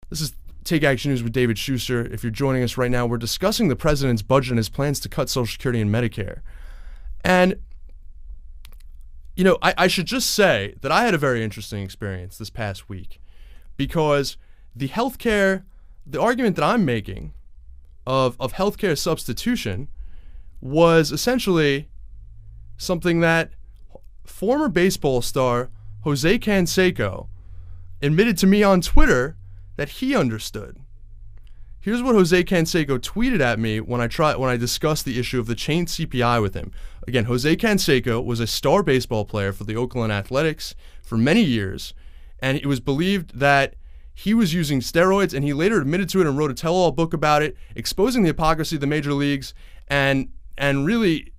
This is Take Action News with David Shuster. If you're joining us right now, we're discussing the president's budget and his plans to cut Social Security and Medicare. And, you know, I should just say that I had a very interesting experience this past week because the argument that I'm making of healthcare substitution was essentially something that former baseball star José Canseco admitted to me on Twitter that he understood. Here's what José Canseco tweeted at me when I discussed the issue of the chained CPI with him. Again, José Canseco was a star baseball player for the Oakland Athletics for many years, and it was believed that he was using steroids, and he later admitted to it and wrote a tell-all book about it, exposing the hypocrisy of the major leagues and really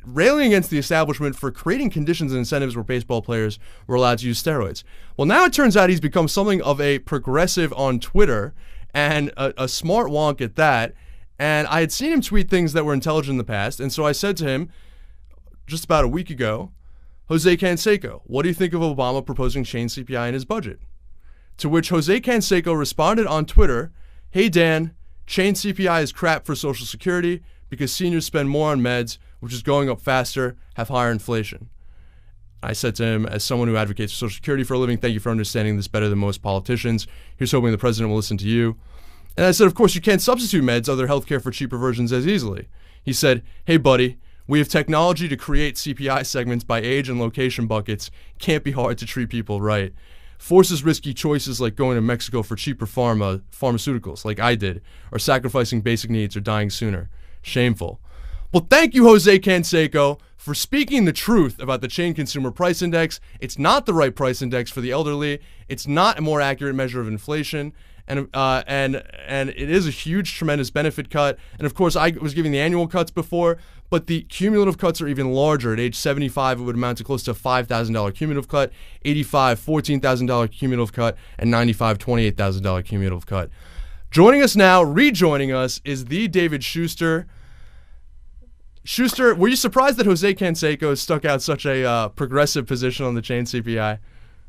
railing against the establishment for creating conditions and incentives where baseball players were allowed to use steroids. Well, now it turns out he's become something of a progressive on Twitter, and a smart wonk at that. And I had seen him tweet things that were intelligent in the past, and so I said to him just about a week ago, José Canseco, what do you think of Obama proposing chained CPI in his budget? To which José Canseco responded on Twitter, hey Dan, chained CPI is crap for Social Security because seniors spend more on meds, which is going up faster, have higher inflation. I said to him, as someone who advocates for Social Security for a living, thank you for understanding this better than most politicians. Here's hoping the president will listen to you. And I said, of course, you can't substitute meds, other healthcare for cheaper versions as easily. He said, hey, buddy, we have technology to create CPI segments by age and location buckets. Can't be hard to treat people right. Forces risky choices like going to Mexico for cheaper pharmaceuticals, like I did, or sacrificing basic needs or dying sooner. Shameful. Well, thank you, José Canseco, for speaking the truth about the chain consumer price index. It's not the right price index for the elderly. It's not a more accurate measure of inflation. And it is a huge, tremendous benefit cut. And of course, I was giving the annual cuts before, but the cumulative cuts are even larger. At age 75, it would amount to close to a $5,000 cumulative cut, 85, $14,000 cumulative cut, and 95, $28,000 cumulative cut. Joining us now, rejoining us, is the David Shuster. Shuster, were you surprised that José Canseco stuck out such a progressive position on the chain CPI?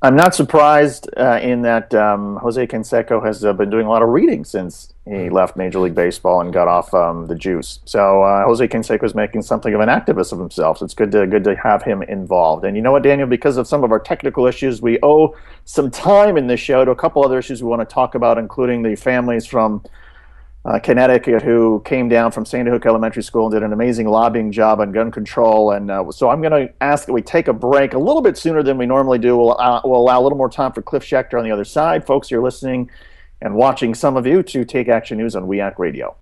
I'm not surprised in that José Canseco has been doing a lot of reading since he left Major League Baseball and got off the juice. So José Canseco is making something of an activist of himself. So it's good to have him involved. And you know what, Daniel? Because of some of our technical issues, we owe some time in this show to a couple other issues we want to talk about, including the families from Connecticut who came down from Sandy Hook Elementary School and did an amazing lobbying job on gun control. And so I'm going to ask that we take a break a little bit sooner than we normally do. We'll allow a little more time for Cliff Schechter on the other side. Folks, you're listening and watching, some of you, to Take Action News on WEAC Radio.